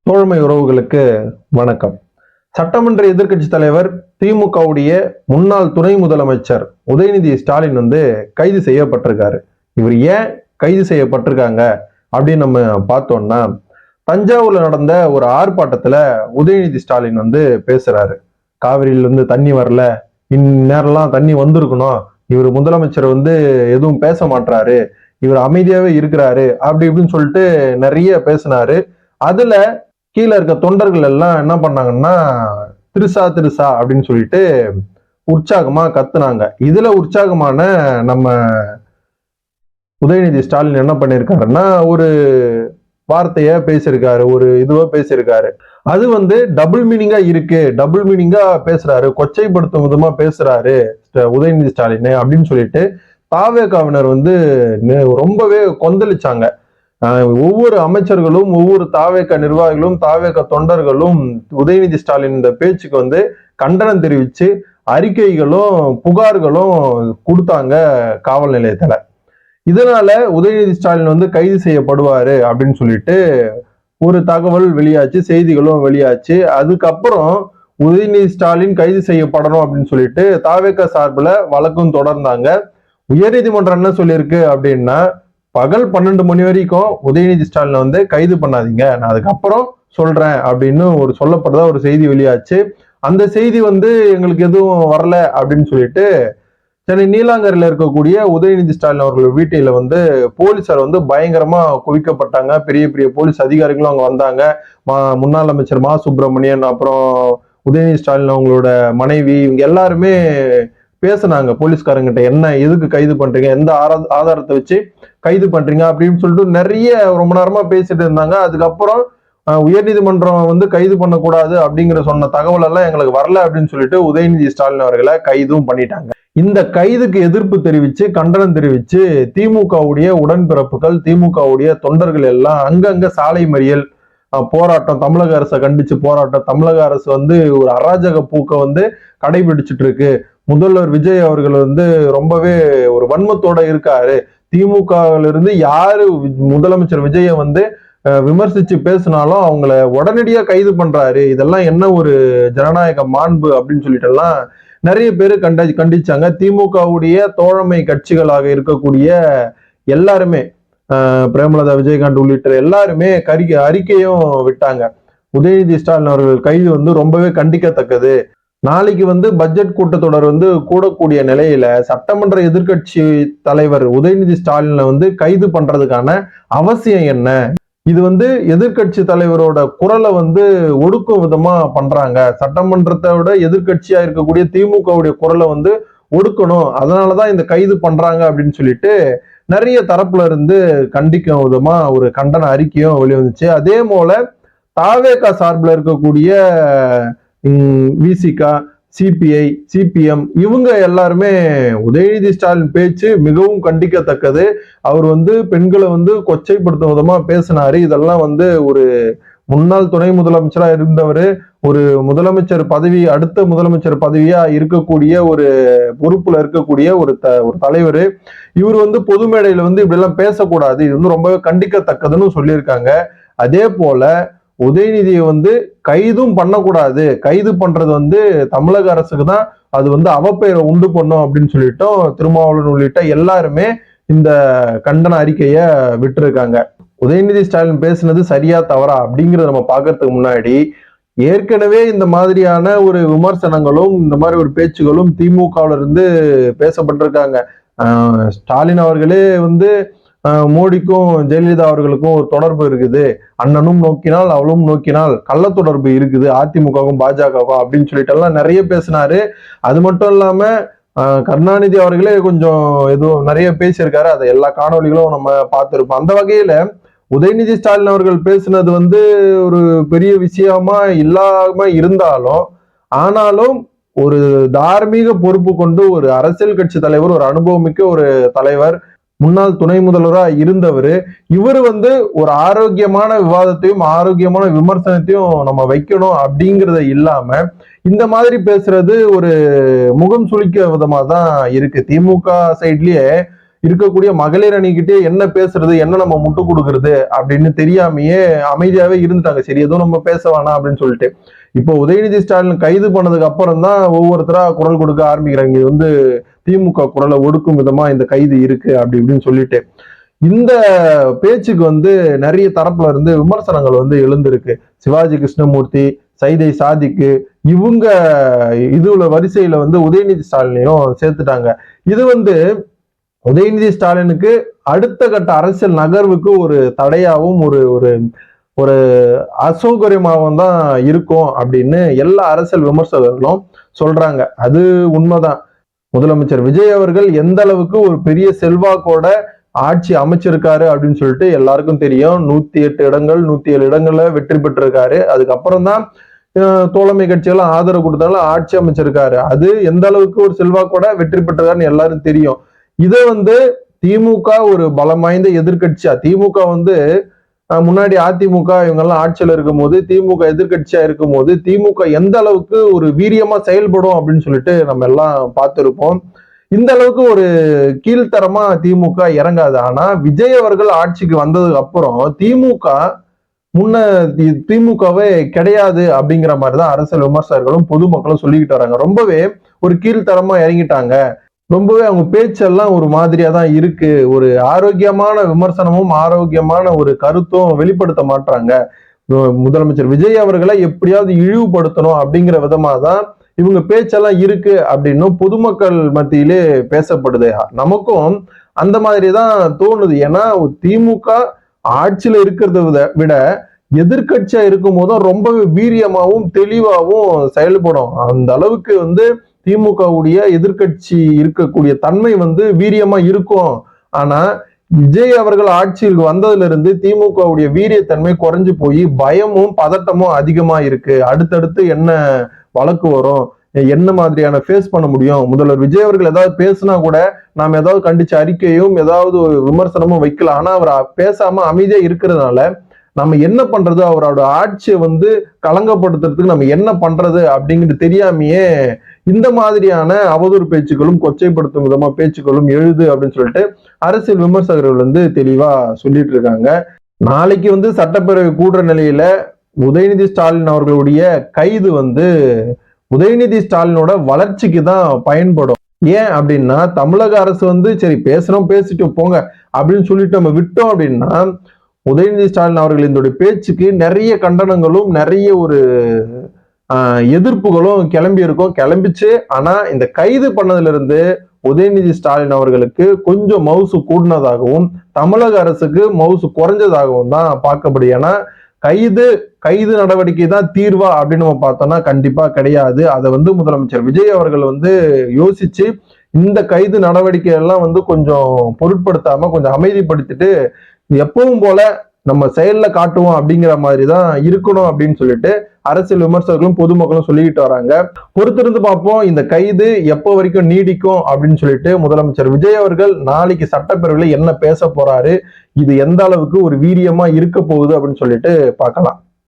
தோழமை உறவுகளுக்கு வணக்கம். சட்டமன்ற எதிர்க்கட்சி தலைவர் திமுகவுடைய முன்னாள் துணை முதலமைச்சர் உதயநிதி ஸ்டாலின் கைது செய்யப்பட்டிருக்காரு. இவர் ஏன் கைது செய்யப்பட்டிருக்காங்க அப்படின்னு நம்ம பார்த்தோம்னா, தஞ்சாவூர்ல நடந்த ஒரு ஆர்ப்பாட்டத்துல உதயநிதி ஸ்டாலின் பேசுறாரு. காவிரியிலிருந்து தண்ணி வரல, இந்நேரம்லாம் தண்ணி வந்திருக்கணும், இவர் முதலமைச்சர் எதுவும் பேச மாட்டாரு, இவர் அமைதியாவே இருக்கிறாரு அப்படி இப்படின்னு சொல்லிட்டு நிறைய பேசினாரு. அதுல கீழே இருக்க தொண்டர்கள் எல்லாம் என்ன பண்ணாங்கன்னா, திருசா திருசா அப்படின்னு சொல்லிட்டு உற்சாகமா கத்துனாங்க. இதுல உற்சாகமான நம்ம உதயநிதி ஸ்டாலின் என்ன பண்ணிருக்காருன்னா, ஒரு வார்த்தைய பேசியிருக்காரு, ஒரு இதுவா பேசியிருக்காரு. அது டபுள் மீனிங்கா இருக்கு, டபுள் மீனிங்கா பேசுறாரு, கொச்சைப்படுத்தும் விதமா பேசுறாரு உதயநிதி ஸ்டாலின் அப்படின்னு சொல்லிட்டு தாவேகாவினர் ரொம்பவே கொந்தளிச்சாங்க. ஒவ்வொரு அமைச்சர்களும், ஒவ்வொரு தாவேக நிர்வாகிகளும், தாவேக தொண்டர்களும் உதயநிதி ஸ்டாலின் இந்த பேச்சுக்கு கண்டனம் தெரிவிச்சு அறிக்கைகளும் புகார்களும் கொடுத்தாங்க காவல் நிலையத்துல. இதனால உதயநிதி ஸ்டாலின் கைது செய்யப்படுவாரு அப்படின்னு சொல்லிட்டு ஒரு தகவல் வெளியாச்சு, செய்திகளும் வெளியாச்சு. அதுக்கப்புறம் உதயநிதி ஸ்டாலின் கைது செய்யப்படணும் அப்படின்னு சொல்லிட்டு தாவேக சார்பில் வழக்கும் தொடர்ந்தாங்க. உயர்நீதிமன்றம் என்ன சொல்லியிருக்கு அப்படின்னா, பகல் 12 மணி வரைக்கும் உதயநிதி ஸ்டாலின் கைது பண்ணாதீங்க, நான் அதுக்கப்புறம் சொல்றேன் அப்படின்னு சொல்லப்படுறதா ஒரு செய்தி வெளியாச்சு. அந்த செய்தி எங்களுக்கு எதுவும் வரல அப்படின்னு சொல்லிட்டு சென்னை நீலாங்கரில் இருக்கக்கூடிய உதயநிதி ஸ்டாலின் அவர்கள் வீட்டில போலீசார் பயங்கரமா குவிக்கப்பட்டாங்க. பெரிய பெரிய போலீஸ் அதிகாரிகளும் அங்க வந்தாங்க. முன்னாள் அமைச்சர் மா சுப்பிரமணியன், அப்புறம் உதயநிதி ஸ்டாலின் அவங்களோட மனைவி, இவங்க எல்லாருமே பேசினாங்க போலீஸ்காரங்கிட்ட. என்ன, எதுக்கு கைது பண்றீங்க, எந்த ஆதாரத்தை வச்சு கைது பண்றீங்க அப்படின்னு சொல்லிட்டு நிறைய ரொம்ப நேரமா பேசிட்டு இருந்தாங்க. அதுக்கப்புறம் உயர்நீதிமன்றம் கைது பண்ணக்கூடாது அப்படிங்கிற சொன்ன தகவல் எல்லாம் எங்களுக்கு வரல அப்படின்னு சொல்லிட்டு உதயநிதி ஸ்டாலின் அவர்களை கைதும் பண்ணிட்டாங்க. இந்த கைதுக்கு எதிர்ப்பு தெரிவிச்சு, கண்டனம் தெரிவிச்சு திமுகவுடைய உடன்பிறப்புகள், திமுகவுடைய தொண்டர்கள் எல்லாம் அங்கங்க சாலை மறியல் போராட்டம், தமிழக அரசை கண்டிச்சு போராட்டம். தமிழக அரசு ஒரு அராஜக பூக்க கடைபிடிச்சிட்டு இருக்கு. முதல்வர் விஜய் அவர்கள் ரொம்பவே ஒரு வன்மத்தோட இருக்காரு. திமுகவில இருந்து யாரு முதலமைச்சர் விஜய விமர்சிச்சு பேசினாலும் அவங்கள உடனடியா கைது பண்றாரு, இதெல்லாம் என்ன ஒரு ஜனநாயக மாண்பு அப்படின்னு சொல்லிட்டு எல்லாம் நிறைய பேர் கண்டிச்சாங்க. திமுகவுடைய தோழமை கட்சிகளாக இருக்கக்கூடிய எல்லாருமே, பிரேமலதா விஜயகாந்த் உள்ளிட்ட எல்லாருமே அறிக்கையும் விட்டாங்க. உதயநிதி ஸ்டாலின் அவர்கள் கைது ரொம்பவே கண்டிக்கத்தக்கது. நாளைக்கு பட்ஜெட் கூட்டத்தொடர் கூடக்கூடிய நிலையில சட்டமன்ற எதிர்கட்சி தலைவர் உதயநிதி ஸ்டாலினை கைது பண்றதுக்கான அவசியம் என்ன? இது எதிர்கட்சி தலைவரோட குரலை ஒடுக்கும் விதமா பண்றாங்க. சட்டமன்றத்தை விட எதிர்கட்சியா இருக்கக்கூடிய திமுகவுடைய குரலை ஒடுக்கணும், அதனாலதான் இந்த கைது பண்றாங்க அப்படின்னு சொல்லிட்டு நிறைய தரப்புல இருந்து கண்டிக்கும் விதமா ஒரு கண்டன அறிக்கையும் வெளிவந்துச்சு. அதே போல தாவேகா சார்பில் இருக்கக்கூடிய விசிகா, சிபிஐ, சிபிஎம் இவங்க எல்லாருமே உதயநிதி ஸ்டாலின் பேச்சு மிகவும் கண்டிக்கத்தக்கது. அவர் பெண்களை கொச்சைப்படுத்தும் விதமா பேசினாரு. இதெல்லாம் ஒரு முன்னாள் துணை முதலமைச்சரா இருந்தவர், ஒரு முதலமைச்சர் பதவி, அடுத்த முதலமைச்சர் பதவியா இருக்கக்கூடிய ஒரு பொறுப்புல இருக்கக்கூடிய ஒரு தலைவர். இவர் பொது மேடையில இப்படி எல்லாம் பேசக்கூடாது, இது ரொம்பவே கண்டிக்கத்தக்கதுன்னு சொல்லியிருக்காங்க. அதே போல உதயநிதியை கைதும் பண்ணக்கூடாது, கைது பண்றது தமிழக அரசுக்கு தான் அது அவப்பெயரை உண்டு பண்ணும் அப்படின்னு சொல்லிட்டோம் திருமாவளவன் உள்ளிட்ட எல்லாருமே இந்த கண்டன அறிக்கைய விட்டுருக்காங்க. உதயநிதி ஸ்டாலின் பேசுனது சரியா தவறா அப்படிங்கறத நம்ம பாக்குறதுக்கு முன்னாடி, ஏற்கனவே இந்த மாதிரியான ஒரு விமர்சனங்களும் இந்த மாதிரி ஒரு பேச்சுகளும் திமுகவுல இருந்து பேசப்பட்டிருக்காங்க. ஸ்டாலின் அவர்களே மோடிக்கும் ஜெயலலிதா அவர்களுக்கும் ஒரு தொடர்பு இருக்குது, அண்ணனும் நோக்கினால் அவளும் நோக்கினால் கள்ள தொடர்பு இருக்குது அதிமுகவும் பாஜகவும் அப்படின்னு சொல்லிட்டு எல்லாம் நிறைய பேசினாரு. அது மட்டும் இல்லாம கருணாநிதி அவர்களே கொஞ்சம் எதுவும் நிறைய பேசியிருக்காரு. அதை எல்லா காணொலிகளும் நம்ம பார்த்திருப்போம். அந்த வகையில உதயநிதி ஸ்டாலின் அவர்கள் பேசினது ஒரு பெரிய விஷயமா இல்லாம இருந்தாலும், ஆனாலும் ஒரு தார்மீக பொறுப்பு கொண்டு ஒரு அரசியல் கட்சி தலைவர், ஒரு அனுபவமிக்க ஒரு தலைவர், முன்னாள் துணை முதல்வரா இருந்தவர், இவர் ஒரு ஆரோக்கியமான விவாதத்தையும் ஆரோக்கியமான விமர்சனத்தையும் நம்ம வைக்கணும் அப்படிங்கிறத இல்லாம இந்த மாதிரி பேசுறது ஒரு முகம் சுளிக்க விதமா தான் இருக்கு. திமுக சைட்லயே இருக்கக்கூடிய மகளிர் அணிக்கிட்டே என்ன பேசுறது, என்ன நம்ம முட்டு கொடுக்கறது அப்படின்னு தெரியாமையே அமைதியாவே இருந்துட்டாங்க. சரி எதுவும் நம்ம பேச வேணாம் அப்படின்னு சொல்லிட்டு. இப்போ உதயநிதி ஸ்டாலின் கைது பண்ணதுக்கு அப்புறம் தான் ஒவ்வொருத்தரா குரல் கொடுக்க ஆரம்பிக்கிறாங்க. இது வந்து திமுக குரலை ஒடுக்கும் விதமா இந்த கைது இருக்கு அப்படி இப்படின்னு சொல்லிட்டு. இந்த பேச்சுக்கு வந்து நிறைய தரப்புல இருந்து விமர்சனங்கள் வந்து எழுந்திருக்கு. சிவாஜி கிருஷ்ணமூர்த்தி, சைதை சாதிக்கு இவங்க இதுல வரிசையில வந்து உதயநிதி ஸ்டாலினையும் சேர்த்துட்டாங்க. இது வந்து உதயநிதி ஸ்டாலினுக்கு அடுத்த கட்ட அரசியல் நகர்வுக்கு ஒரு தடையாவும் ஒரு ஒரு ஒரு அசௌகரியமாகவும் தான் இருக்கும் அப்படின்னு எல்லா அரசியல் விமர்சகர்களும் சொல்றாங்க. அது உண்மைதான். முதலமைச்சர் விஜய் அவர்கள் எந்த அளவுக்கு ஒரு பெரிய செல்வாக்கோட ஆட்சி அமைச்சிருக்காரு அப்படின்னு சொல்லிட்டு எல்லாருக்கும் தெரியும். 108 இடங்கள் 107 இடங்கள்ல வெற்றி பெற்றிருக்காரு. அதுக்கப்புறம் தான் தோழமை கட்சியெல்லாம் ஆதரவு கொடுத்தாலும் ஆட்சி அமைச்சிருக்காரு. அது எந்த அளவுக்கு ஒரு செல்வாக்கோட வெற்றி பெற்றிருக்காருன்னு எல்லாரும் தெரியும். இதை வந்து திமுக ஒரு பலம் வாய்ந்த எதிர்கட்சியா, திமுக வந்து முன்னாடி அதிமுக இவங்கெல்லாம் ஆட்சியில் இருக்கும் போது, திமுக எதிர்கட்சியா இருக்கும் போது திமுக எந்த அளவுக்கு ஒரு வீரியமா செயல்படும் அப்படின்னு சொல்லிட்டு நம்ம எல்லாம் பார்த்திருப்போம். இந்த அளவுக்கு ஒரு கீழ்த்தரமா திமுக இறங்காது. ஆனா விஜய் அவர்கள் ஆட்சிக்கு வந்ததுக்கு அப்புறம் திமுகவே கிடையாது அப்படிங்கிற மாதிரிதான் அரசியல் விமர்சகர்களும் பொதுமக்களும் சொல்லிக்கிட்டு வராங்க. ரொம்பவே ஒரு கீழ்த்தரமா இறங்கிட்டாங்க. ரொம்பவே அவங்க பேச்செல்லாம் ஒரு மாதிரியா தான் இருக்கு. ஒரு ஆரோக்கியமான விமர்சனமும் ஆரோக்கியமான ஒரு கருத்தும் வெளிப்படுத்த மாட்டாங்க. முதலமைச்சர் விஜய் அவர்களை எப்படியாவது இழிவுபடுத்தணும் அப்படிங்கிற விதமா தான் இவங்க பேச்செல்லாம் இருக்கு அப்படின்னு பொதுமக்கள் மத்தியிலே பேசப்படுது. நமக்கும் அந்த மாதிரி தான் தோணுது. ஏன்னா திமுக ஆட்சியில இருக்கிறத விட எதிர்கட்சியா இருக்கும் போதும் ரொம்பவே வீரியமாவும் தெளிவாகவும் செயல்படும். அந்த அளவுக்கு வந்து திமுகவுடைய எதிர்கட்சி இருக்கக்கூடிய தன்மை வந்து வீரியமா இருக்கும். ஆனா விஜய் அவர்கள் ஆட்சியில் வந்ததுல இருந்து திமுகவுடைய வீரியத்தன்மை குறைஞ்சு போய் பயமும் பதட்டமும் அதிகமா இருக்கு. அடுத்தடுத்து என்ன வழக்கு வரும், என்ன மாதிரியான ஃபேஸ் பண்ண முடியும், முதல்வர் விஜய் அவர்கள் ஏதாவது பேசினா கூட நாம் ஏதாவது கண்டிச்ச அறிக்கையும் ஏதாவது விமர்சனமும் வைக்கலாம். ஆனா அவர் பேசாம அமைதியா இருக்கிறதுனால நம்ம என்ன பண்றது, அவரோட ஆட்சியை வந்து களங்கப்படுத்துறதுக்கு நம்ம என்ன பண்றது அப்படிங்கிறது தெரியாமையே இந்த மாதிரியான அவதூறு பேச்சுக்களும் கொச்சைப்படுத்தும் விதமா பேச்சுக்களும் எழுது அப்படின்னு சொல்லிட்டு அரசியல் விமர்சகர்கள் வந்து தெளிவா சொல்லிட்டு இருக்காங்க. நாளைக்கு வந்து சட்டப்பேரவை கூடுற நிலையில உதயநிதி ஸ்டாலின் அவர்களுடைய கைது வந்து உதயநிதி ஸ்டாலினோட வளர்ச்சிக்கு தான் பயன்படும். ஏன் அப்படின்னா தமிழக அரசு வந்து சரி பேசுறோம் பேசிட்டு போங்க அப்படின்னு சொல்லிட்டு நம்ம விட்டோம் அப்படின்னா உதயநிதி ஸ்டாலின் அவர்கள் இந்த பேச்சுக்கு நிறைய கண்டனங்களும் நிறைய ஒரு எதிர்ப்புகளும் கிளம்பிச்சு. ஆனா இந்த கைது பண்ணதுல இருந்து உதயநிதி ஸ்டாலின் அவர்களுக்கு கொஞ்சம் மவுசு கூடினதாகவும் தமிழக அரசுக்கு மவுசு குறைஞ்சதாகவும் தான் பார்க்கப்படுது. ஏன்னா கைது நடவடிக்கை தான் தீர்வா அப்படின்னு நம்ம பார்த்தோம்னா கண்டிப்பா கிடையாது. அதை வந்து முதலமைச்சர் விஜய் அவர்கள் வந்து யோசிச்சு இந்த கைது நடவடிக்கை எல்லாம் வந்து கொஞ்சம் பொருட்படுத்தாம கொஞ்சம் அமைதிப்படுத்திட்டு எப்பவும் போல நம்ம செயல்ல காட்டுவோம் அப்படிங்கிற மாதிரி தான் இருக்கணும் அப்படின்னு சொல்லிட்டு அரசியல் விமர்சகர்களும் பொதுமக்களும் சொல்லிக்கிட்டு வராங்க. பொறுத்திருந்து பார்ப்போம் இந்த கைது எப்போ வரைக்கும் நீடிக்கும் அப்படின்னு சொல்லிட்டு. முதலமைச்சர் விஜய் அவர்கள் நாளைக்கு சட்டப்பேரவையில் என்ன பேச போறாரு, இது எந்த அளவுக்கு ஒரு வீரியமா இருக்க போகுது அப்படின்னு சொல்லிட்டு பார்க்கலாம்.